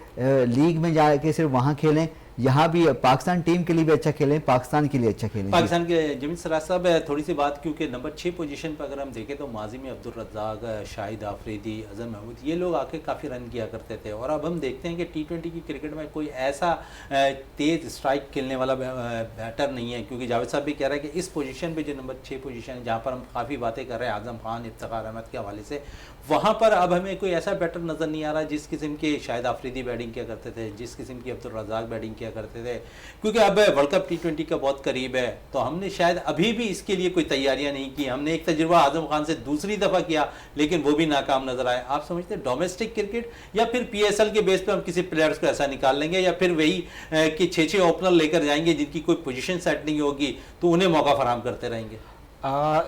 लीग में जाके सिर्फ वहाँ खेलें। यहाँ भी पाकिस्तान टीम के लिए भी अच्छा खेलें, पाकिस्तान के लिए अच्छा खेलें। पाकिस्तान के जमीन सराज साहब थोड़ी सी बात, क्योंकि नंबर 6 पोजीशन पर अगर हम देखें तो माजी में अब्दुल रज़ाक, शाहिद आफरीदी, अजहर महमूद, ये लोग आके काफ़ी रन किया करते थे। और अब हम देखते हैं कि T20 की क्रिकेट में कोई ऐसा तेज़ स्ट्राइक खेलने वाला बैटर नहीं है, क्योंकि जावेद साहब भी कह रहे हैं कि इस पोजीशन पे जो नंबर 6 पोजीशन है, जहाँ पर हम काफ़ी बातें कर रहे हैं आजम खान, इफ्तिखार अहमद के हवाले से, वहाँ पर अब हमें कोई ऐसा बैटर नज़र नहीं आ रहा जिस किस्म के शाहिद आफरीदी बैटिंग किया करते थे, जिस किस्म की अब्दुल रज़ाक बैटिंग किया करते थे। क्योंकि अब वर्ल्ड कप T20 का बहुत करीब है, तो हमने शायद अभी भी इसके लिए कोई तैयारियां नहीं की। हमने एक तजुर्बा आजम खान से दूसरी दफ़ा किया, लेकिन वो भी नाकाम नजर आए। आप समझते हैं डोमेस्टिक क्रिकेट या फिर PSL के बेस पे हम किसी प्लेयर्स को ऐसा निकाल लेंगे, या फिर वही कि 6-6 ओपनर लेकर जाएंगे जिनकी कोई पोजीशन सेट नहीं होगी, तो उन्हें मौका फराहम करते रहेंगे?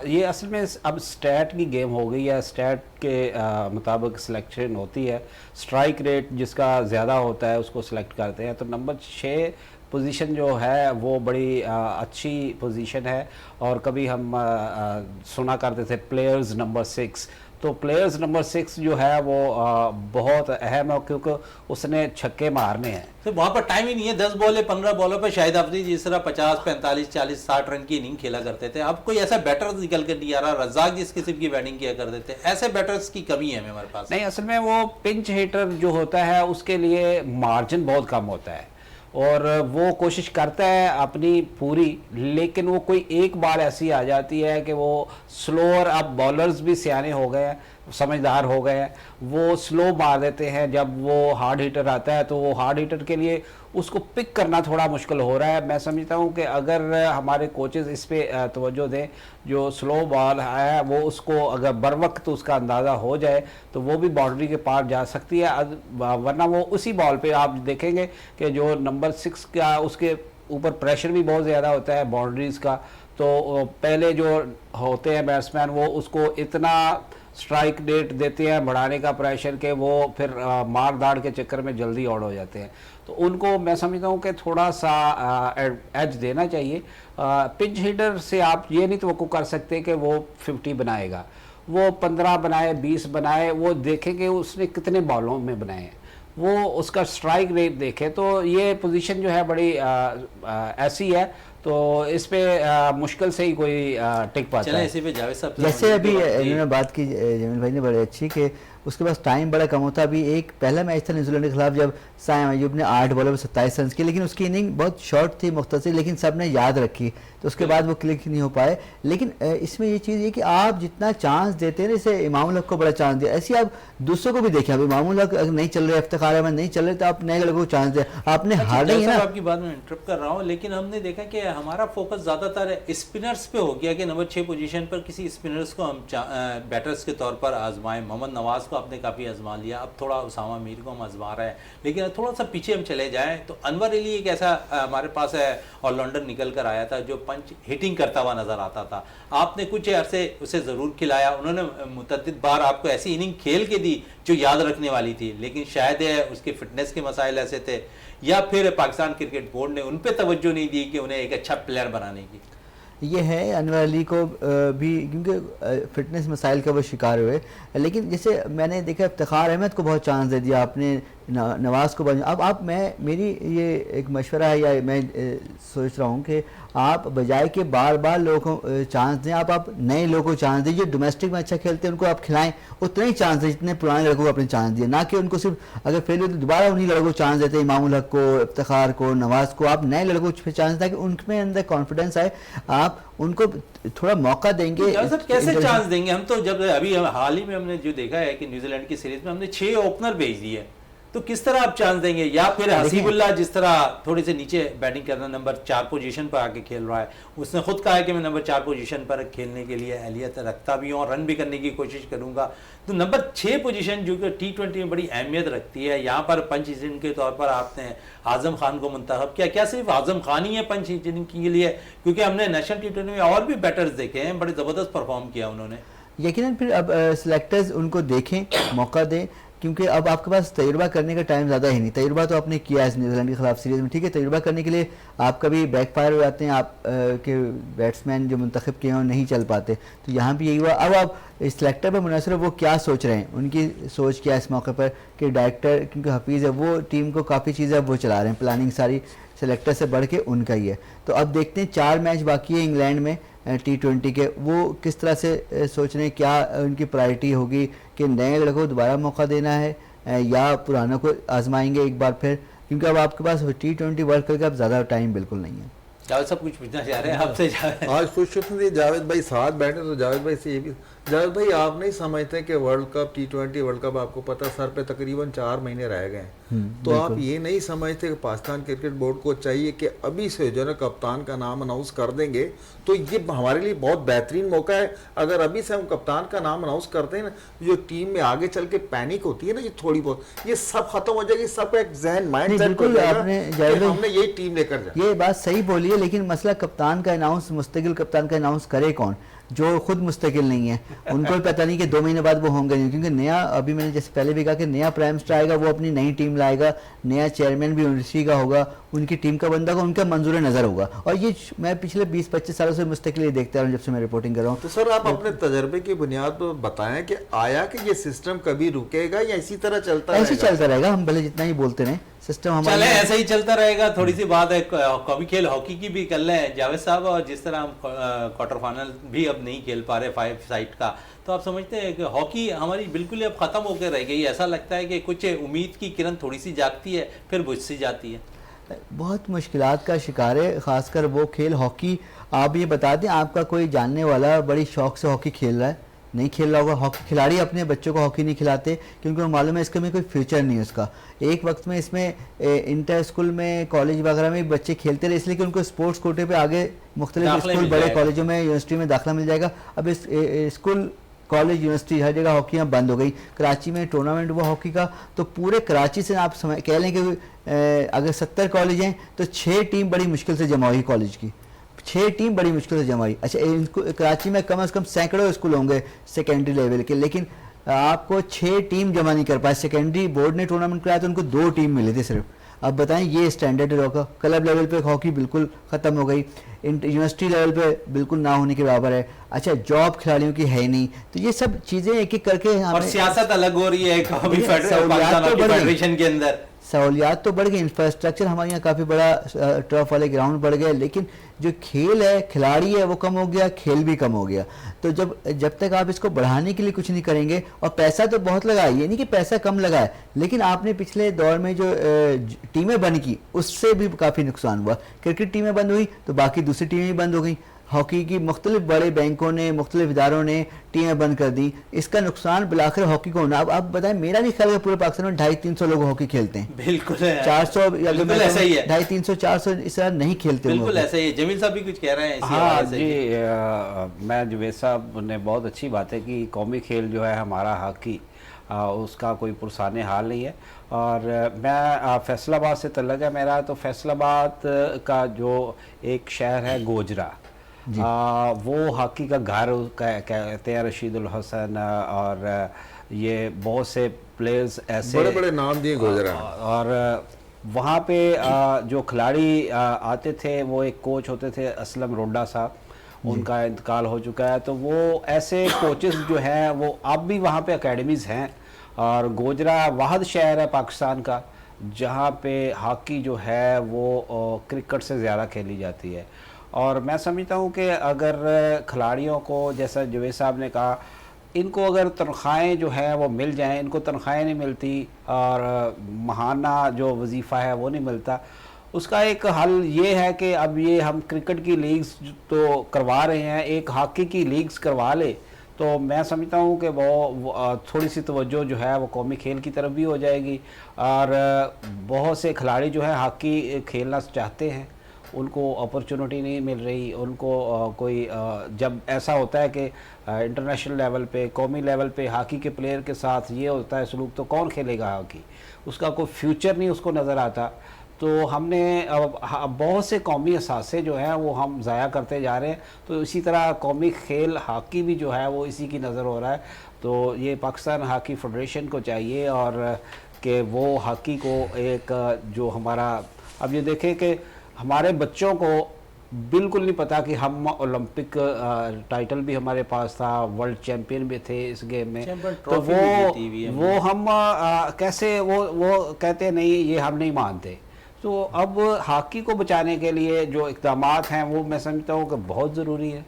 ये असल में अब स्टैट की गेम हो गई है, स्टैट के मुताबिक सिलेक्शन होती है। स्ट्राइक रेट जिसका ज़्यादा होता है उसको सिलेक्ट करते हैं। तो नंबर 6 पोजीशन जो है वो बड़ी अच्छी पोजीशन है। और कभी हम सुना करते थे प्लेयर्स नंबर 6, तो प्लेयर्स नंबर 6 जो है वो बहुत अहम है, क्योंकि उसने छक्के मारने हैं। तो वहाँ पर टाइम ही नहीं है। 10 बॉल 15 बॉलों पर शाहिद आफरीदी जिस तरह 50, 45, 40, 60 रन की इनिंग खेला करते थे, अब कोई ऐसा बैटर निकल कर नहीं आ रहा। रज़ाक जिस किस्म की बैटिंग किया करते थे, ऐसे बैटर्स की कमी है हमारे पास। नहीं, असल में वो पिंच हिटर जो होता है उसके लिए मार्जिन बहुत कम होता है और वो कोशिश करता है अपनी पूरी, लेकिन वो कोई एक बार ऐसी आ जाती है कि वो स्लोअर, अब बॉलर्स भी सियाने हो गए हैं, समझदार हो गए हैं, वो स्लो मार देते हैं। जब वो हार्ड हिटर आता है तो वो हार्ड हिटर के लिए उसको पिक करना थोड़ा मुश्किल हो रहा है। मैं समझता हूँ कि अगर हमारे कोचेस इस पे तवज्जो दें, जो स्लो बॉल है वो उसको अगर बर वक्त उसका अंदाज़ा हो जाए तो वो भी बाउंड्री के पार जा सकती है। वरना वो उसी बॉल पे आप देखेंगे कि जो नंबर 6 का उसके ऊपर प्रेशर भी बहुत ज़्यादा होता है बाउंड्रीज़ का। तो पहले जो होते हैं बैट्समैन वो उसको इतना स्ट्राइक रेट देते हैं, बढ़ाने का प्रेशर, के वो फिर मार दाड़ के चक्कर में जल्दी आउट हो जाते हैं। तो उनको मैं समझता हूँ कि थोड़ा सा एज देना चाहिए। पिंच हिटर से आप ये नहीं तवक्को कर सकते कि वो 50 बनाएगा, वो 15 बनाए, 20 बनाए, वो देखेंगे उसने कितने बॉलों में बनाए हैं, वो उसका स्ट्राइक रेट देखे। तो ये पोजीशन जो है बड़ी ऐसी है, तो इस पे मुश्किल से ही कोई टिक पाता है। इसी पे जावेद साहब जैसे अभी इन्होंने बात की जमील भाई ने बड़ी अच्छी, कि उसके पास टाइम बड़ा कम होता। अभी एक पहला मैच था न्यूजीलैंड के खिलाफ जब साइम अयूब ने 8 बॉलों में 27 रन किए, लेकिन उसकी इनिंग बहुत शॉर्ट थी, मुख्तसर, लेकिन सब ने याद रखी, तो उसके बाद वो क्लिक नहीं हो पाए। लेकिन इसमें ये चीज़ है कि आप जितना चांस देते हैं, जैसे इमामुल हक को बड़ा चांस दिया, ऐसे आप दूसरों को भी देखें। अब इमामुल हक अगर नहीं चल रहे, इफ्तिखार अहमद नहीं चल रहे, तो आप नए लड़कों को चांस दें। आपने हार नहीं है ना। आपकी बात में इंटरप्ट कर रहा हूँ, लेकिन हमने देखा कि हमारा फोकस ज़्यादातर स्पिनर्स पे हो गया कि नंबर 6 पोजीशन पर किसी स्पिनर्स को हम बैटर्स के तौर पर आजमाएं। मोहम्मद नवाज को आपने काफ़ी आजमा लिया, अब थोड़ा उसामा मीर को हम आजमा रहे हैं, लेकिन थोड़ा सा पीछे हम चले जाएं तो अनवर अली एक ऐसा हमारे पास है ऑलराउंडर निकल कर आया था जो पंच हिटिंग करता हुआ नजर आता था। आपने कुछ अरसे उसे ज़रूर खिलाया, उन्होंने मुतअद्दिद बार आपको ऐसी इनिंग खेल के दी जो याद रखने वाली थी, लेकिन शायद उसके फिटनेस के मसाइल ऐसे थे, या फिर पाकिस्तान क्रिकेट बोर्ड ने उन पर तवज्जो नहीं दी कि उन्हें एक अच्छा प्लेयर बनाने की। ये है अनवर अली को भी, क्योंकि फिटनेस मसाइल का वो शिकार हुए। लेकिन जैसे मैंने देखा इफ्तिखार अहमद को बहुत चांस दे दिया आपने, नवाज को। अब आप मेरी ये एक मशवरा है, या मैं सोच रहा हूँ कि आप बजाय के बार बार लोगों को चांस दें, आप नए लोगों को चांस दें। जो डोमेस्टिक में अच्छा खेलते हैं उनको आप खिलाएं, उतने ही चांस दें जितने पुराने लड़कों को आपने चांस दिए, ना कि उनको सिर्फ अगर फेल हो तो दोबारा उन्हीं लड़कों को चांस देते हैं, इमामुल हक को, इफ्तिखार को, नवाज को। आप नए लड़कों को चांस दें ताकि उनमें अंदर कॉन्फिडेंस आए, आप उनको थोड़ा मौका देंगे। कैसे चांस देंगे? हम तो जब अभी हाल ही में हमने जो देखा है कि न्यूजीलैंड की सीरीज में हमने 6 ओपनर भेज दिए, तो किस तरह आप चांस देंगे? या फिर हसीबुल्लाह जिस तरह थोड़े से नीचे बैटिंग करना, नंबर 4 पोजीशन पर आके खेल रहा है, उसने खुद कहा है कि मैं नंबर 4 पोजीशन पर खेलने के लिए अहलियत रखता भी हूँ और रन भी करने की कोशिश करूंगा। तो नंबर 6 पोजीशन जो कि T20 में बड़ी अहमियत रखती है, यहाँ पर पंच हिटिंग के तौर पर आपने आजम खान को मुंतखब किया। क्या सिर्फ आजम खान ही है पंच हिटिंग के लिए? क्योंकि हमने नेशनल T20 में और भी बैटर्स देखे हैं, बड़े ज़बरदस्त परफॉर्म किया उन्होंने। यकीनन फिर अब सिलेक्टर्स उनको देखें, मौका दें, क्योंकि अब आपके पास तजुर्बा करने का टाइम ज़्यादा ही नहीं। तजुर्बा तो आपने किया है न्यूजीलैंड के खिलाफ सीरीज़ में, ठीक है, तजुर्बा करने के लिए आप कभी बैकफायर हो जाते हैं, आप के बैट्समैन जो मुंतखब किए हैं नहीं चल पाते। तो यहाँ भी यही हुआ। अब आप सिलेक्टर पर मुनसर वो क्या सोच रहे हैं, उनकी सोच क्या है इस मौके पर कि डायरेक्टर, क्योंकि हफीज़ है वो टीम को काफ़ी चीज़ें अब वो चला रहे हैं, प्लानिंग सारी सेलेक्टर से बढ़ के उनका ही है। तो अब देखते हैं 4 मैच बाकी है इंग्लैंड में T20 के, वो किस तरह से सोच रहे हैं, क्या उनकी प्रायोरिटी होगी कि नए लड़कों को दोबारा मौका देना है या पुरानों को आजमाएंगे एक बार फिर, क्योंकि अब आपके पास T20 वर्ल्ड कप का अब ज़्यादा टाइम बिल्कुल नहीं है। जावेद साहब कुछ पूछना चाह रहे हैं आपसे? आज खुशकिस्मती जावेद भाई साथ बैठे, तो जावेद भाई से ये भी, जावेद भाई आप नहीं समझते कि world cup T20 world cup आपको पता सर पे तकरीबन 4 महीने रह गए हैं, तो आप ये नहीं समझते कि पाकिस्तान क्रिकेट बोर्ड को चाहिए कि अभी से जो है ना कप्तान का नाम अनाउंस कर देंगे तो ये हमारे लिए बहुत बेहतरीन मौका है। अगर अभी से हम कप्तान का नाम अनाउंस करते हैं ना, जो टीम में आगे चल के पैनिक होती है ना, ये थोड़ी बहुत, ये सब खत्म हो जाएगी, सबका एक जहन माइंड सेट हो जाएगा, हमने यही टीम लेकर जाए। ये बात सही बोली है, लेकिन मसला कप्तान का अनाउंस, मुस्तकिल कप्तान का अनाउंस करे कौन, जो खुद मुस्तकिल नहीं है। उनको भी पता नहीं कि 2 महीने बाद वो होंगे नहीं, क्योंकि नया, अभी मैंने जैसे पहले भी कहा कि नया प्राइम मिनिस्टर आएगा, वो अपनी नई टीम लाएगा, नया चेयरमैन भी उसी का होगा, उनकी टीम का बंदा होगा, उनका मंजूर नज़र होगा। और ये मैं पिछले 20-25 सालों से मुस्तकिल ये देखता हूँ जब से मैं रिपोर्टिंग कर रहा हूँ। तो सर आप अपने तजर्बे की बुनियाद पर बताएं कि आया कि ये सिस्टम कभी रुकेगा या इसी तरह चलता रहेगा? ऐसे चलता रहेगा, हम भले जितना ही बोलते रहे, सिस्टम हमारा चले ऐसे ही चलता रहेगा। थोड़ी सी बात है कभी खेल हॉकी की भी कर लें जावेद साहब, और जिस तरह हम क्वार्टर फाइनल भी अब नहीं खेल पा रहे 5 साइड का, तो आप समझते हैं कि हॉकी हमारी बिल्कुल अब ख़त्म होकर रह गई? ऐसा लगता है कि कुछ उम्मीद की किरण थोड़ी सी जागती है फिर बुझ सी जाती है। बहुत मुश्किलात का शिकार है, ख़ासकर वो खेल हॉकी। आप ये बता दें, आपका कोई जानने वाला बड़ी शौक से हॉकी खेल रहा है? नहीं खेल रहा होगा। हॉकी खिलाड़ी अपने बच्चों को हॉकी नहीं खिलाते, क्योंकि उनको मालूम है इसके में कोई फ्यूचर नहीं है उसका। एक वक्त में इसमें इंटर स्कूल में, कॉलेज वगैरह में बच्चे खेलते रहे, इसलिए कि उनको स्पोर्ट्स कोटे पे आगे मुख्तलिफ स्कूल, बड़े कॉलेजों में, यूनिवर्सिटी में दाखिला मिल जाएगा। अब इस स्कूल, कॉलेज, यूनिवर्सिटी हर जगह हॉकी यहाँ बंद हो गई। कराची में टूर्नामेंट हुआ हॉकी का, तो पूरे कराची से आप कह लें कि अगर 70 कॉलेज हैं तो 6 टीम बड़ी मुश्किल से जमा हुई कॉलेज की, 6 टीम बड़ी मुश्किल से जमा हुई। अच्छा, कराची में कम से कम सैकड़ों स्कूल होंगे सेकेंडरी लेवल के, लेकिन आपको 6 टीम जमा नहीं कर पाए। सेकेंडरी बोर्ड ने टूर्नामेंट कराया तो उनको 2 टीम मिली थी सिर्फ। अब बताएं, ये स्टैंडर्ड होगा। क्लब लेवल पे हॉकी बिल्कुल ख़त्म हो गई, यूनिवर्सिटी लेवल पे बिल्कुल ना होने के बराबर है। अच्छा, जॉब खिलाड़ियों की है ही नहीं। तो ये सब चीज़ें एक एक करके, और सियासत अलग हो रही है फेडरेशन के अंदर, सहूलियात तो बढ़ गई, इंफ्रास्ट्रक्चर हमारे यहाँ काफ़ी बड़ा, टर्फ वाले ग्राउंड बढ़ गए, लेकिन जो खेल है, खिलाड़ी है, वो कम हो गया, खेल भी कम हो गया। तो जब तक आप इसको बढ़ाने के लिए कुछ नहीं करेंगे, और पैसा तो बहुत लगा है, ये नहीं कि पैसा कम लगा है, लेकिन आपने पिछले दौर में जो टीमें बनी की, उससे भी काफ़ी नुकसान हुआ। क्रिकेट टीमें बंद हुई तो बाकी दूसरी टीमें भी बंद हो गई। हॉकी की मुख्तलिफ बड़े बैंकों ने, मुख्तलिफ इदारों ने टीमें बंद कर दी। इसका नुकसान बिलाखिर हॉकी को होना। अब आप बताएं, मेरा नहीं ख्याल है पूरे पाकिस्तान में 250-300 लोग हॉकी खेलते हैं। बिल्कुल 400, ऐसा ही है, 250-300-400 इस तरह नहीं खेलते। बिल्कुल ऐसा ही है। जमील साहब भी कुछ कह रहे हैं इसी हाँ हवाले से? जी, मैं जवेद साहब ने बहुत अच्छी बात है कि कौमी खेल जो है हमारा हॉकी, उसका कोई पुरसाने हाल नहीं है। और मैं फैसलाबाद से तल्लुक़ है मेरा, तो फैसलाबाद का जो एक शहर है गोजरा, वो हॉकी का घर कहते हैं। रशीदुल हसन और ये बहुत से प्लेयर्स ऐसे बड़े बड़े नाम दिए गोजरा। और वहाँ पे जो खिलाड़ी आते थे, वो एक कोच होते थे असलम रोडा साहब, उनका इंतकाल हो चुका है। तो वो ऐसे कोचेस जो हैं वो अब भी वहाँ पे एकेडमीज़ हैं। और गोजरा वाहिद शहर है पाकिस्तान का जहाँ पे हॉकी जो है वो क्रिकेट से ज़्यादा खेली जाती है। और मैं समझता हूँ कि अगर खिलाड़ियों को, जैसा जवेद साहब ने कहा, इनको अगर तनख्वाहें जो है वो मिल जाएं, इनको तनख्वाहें नहीं मिलती और महाना जो वजीफ़ा है वो नहीं मिलता, उसका एक हल ये है कि अब ये हम क्रिकेट की लीग्स तो करवा रहे हैं, एक हॉकी की लीग्स करवा ले तो मैं समझता हूँ कि वो थोड़ी सी तवज्जो जो है वो कौमी खेल की तरफ भी हो जाएगी। और बहुत से खिलाड़ी जो है हॉकी खेलना चाहते हैं, उनको अपॉर्चुनिटी नहीं मिल रही, उनको जब ऐसा होता है कि इंटरनेशनल लेवल पे, कौमी लेवल पे हॉकी के प्लेयर के साथ ये होता है सलूक, तो कौन खेलेगा हॉकी, उसका कोई फ्यूचर नहीं उसको नज़र आता। तो हमने बहुत से कौमी असासे जो हैं वो हम ज़ाया करते जा रहे हैं। तो इसी तरह कौमी खेल हॉकी भी जो है वो इसी की नज़र हो रहा है। तो ये पाकिस्तान हॉकी फेडरेशन को चाहिए और कि वो हॉकी को एक जो हमारा, अब ये देखें कि हमारे बच्चों को बिल्कुल नहीं पता कि हम ओलंपिक टाइटल भी हमारे पास था, वर्ल्ड चैंपियन भी थे इस गेम में। तो वो हम कैसे वो कहते नहीं, ये हम नहीं मानते। तो अब हॉकी को बचाने के लिए जो इक़दाम हैं वो मैं समझता हूँ कि बहुत ज़रूरी है।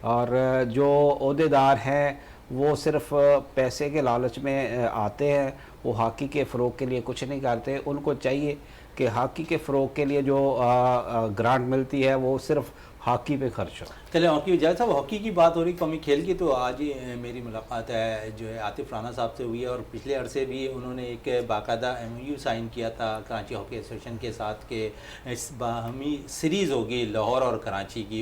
और जो ओहदेदार हैं वो सिर्फ पैसे के लालच में आते हैं, वो हॉकी के फ़रोग़ के लिए कुछ नहीं करते। उनको चाहिए कि हॉकी के फ़रोग़ के लिए जो ग्रांट मिलती है वो सिर्फ हॉकी पे खर्च हो। चले हॉकी जैसे साहब हॉकी की बात हो रही कौमी खेल की, तो आज ही मेरी मुलाकात है जो है आतिफ राना साहब से हुई है। और पिछले अरसे भी उन्होंने एक बाकायदा MOU साइन किया था कराची हॉकी एसोसिएशन के साथ के इस बाहमी सीरीज़ होगी लाहौर और कराची की।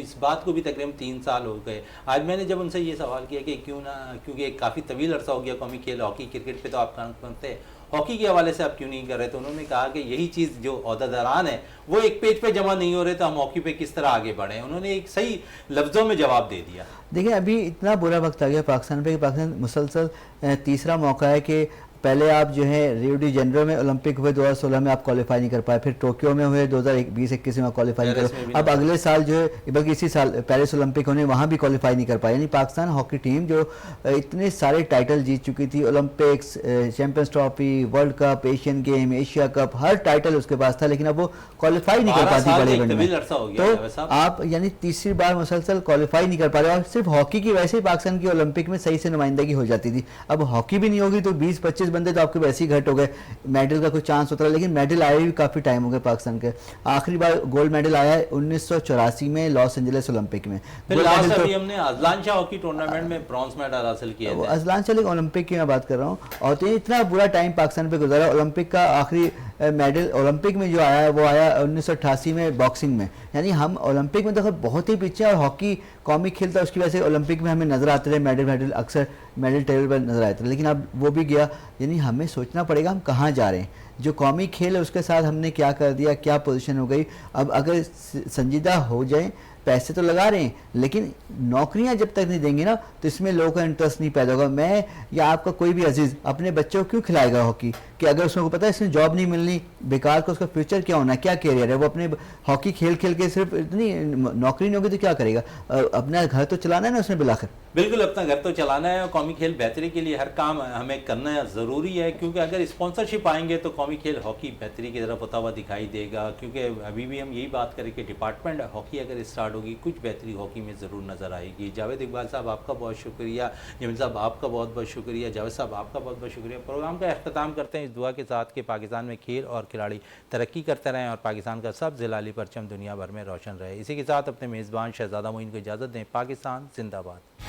इस बात को भी तकरीबन 3 साल हो गए। आज मैंने जब उनसे ये सवाल किया कि क्यों ना, क्योंकि काफ़ी तवील अरसा हो गया कौमी खेल हॉकी, क्रिकेट पर तो आप काम करते हैं, हॉकी के हवाले से आप क्यों नहीं कर रहे? तो उन्होंने कहा कि यही चीज़ जो ओहदेदारान है वो एक पेज पे जमा नहीं हो रहे, तो हम हॉकी पे किस तरह आगे बढ़े। उन्होंने एक सही लफ्ज़ों में जवाब दे दिया। देखिए अभी इतना बुरा वक्त आ गया पाकिस्तान पे कि पाकिस्तान मुसलसल तीसरा मौका है कि पहले आप जो है रियो डी जेनेरो में ओलंपिक हुए 2016 में आप क्वालिफाई नहीं कर पाए, फिर टोक्यो में हुए 2020-21 में क्वालिफाई नहीं कर, अब अगले साल जो है बल्कि इसी साल पेरिस ओलंपिक होने वहाँ भी क्वालिफाई नहीं कर पाए। यानी पाकिस्तान हॉकी टीम जो इतने सारे टाइटल जीत चुकी थी, Olympics, champions trophy, world cup, Asian game, Asia cup, हर टाइटल उसके पास था, लेकिन अब वो क्वालिफाई नहीं कर पाती बड़े इवेंट में। तो आप यानी तीसरी बार मुसलसल क्वालिफाई नहीं कर पा रहे। और सिर्फ हॉकी की वैसे ही पाकिस्तान की ओलंपिक में सही से नुमाइंदगी हो जाती थी, अब हॉकी भी नहीं होगी तो 20-25 बंदे तो आपके वैसे ही घट हो गए, मेडल का कोई चांस होता है। लेकिन मेडल आए भी काफ़ी टाइम हो गया पाकिस्तान के। आखिरी बार गोल्ड मेडल आया है 1984 में लॉस एंजलिस ओलंपिक में। हमने अजलान शाह हॉकी टूर्नामेंट में ब्रॉन्ज मेडल हासिल किया है। अजलान शाह ओलंपिक की मैं बात कर रहा हूँ। और तो इतना बुरा टाइम पाकिस्तान पे गुजरा। ओलंपिक का आखिरी मेडल ओलंपिक में जो आया है वो आया 1988 में बॉक्सिंग में। यानी हम ओलंपिक में तो बहुत ही पीछे, और हॉकी कौमी खेल था उसकी वजह से ओलंपिक में हमें नजर आते रहे मेडल अक्सर मेडल टेबल पर नजर आते रहे, लेकिन अब वो भी गया। यानी हमें सोचना पड़ेगा हम कहाँ जा रहे हैं। जो कौमी खेल है उसके साथ हमने क्या कर दिया, क्या पोजीशन हो गई। अब अगर संजीदा हो जाए, पैसे तो लगा रहे हैं लेकिन नौकरियां जब तक नहीं देंगे ना तो इसमें लोगों का इंटरेस्ट नहीं पैदा होगा। मैं या आपका कोई भी अजीज अपने बच्चों को क्यों खिलाएगा हॉकी, कि अगर उसको पता है इसमें जॉब नहीं मिलनी, बेकार का उसका फ्यूचर क्या होना है, क्या कैरियर है, वो अपने हॉकी खेल खेल के सिर्फ इतनी नौकरी नहीं होगी तो क्या करेगा? अपना घर तो चलाना है ना उसने बिलाकर। बिल्कुल अपना घर तो चलाना है, और कौमी खेल बेहतरी के लिए हर काम हमें करना ज़रूरी है। क्योंकि अगर स्पॉन्सरशिप आएंगे तो कौमी खेल हॉकी बेहतरी की तरफ होता हुआ दिखाई देगा। क्योंकि अभी भी हम यही बात करें कि डिपार्टमेंट हॉकी अगर स्टार्ट होगी कुछ बेहतरी हॉकी में ज़रूर नज़र आएगी। जावेद इकबाल साहब आपका बहुत शुक्रिया, जमील साहब आपका बहुत बहुत शुक्रिया, जावेद साहब आपका बहुत बहुत शुक्रिया। प्रोग्राम का अख्ताम करते हैं इस दुआ के साथ कि पाकिस्तान में खेल और खिलाड़ी तरक्की करते रहें और पाकिस्तान का सब जिलाली परचम दुनिया भर में रोशन रहे। इसी के साथ अपने मेज़बान शहजादा मोइन को इजाज़त दें। पाकिस्तान जिंदाबाद।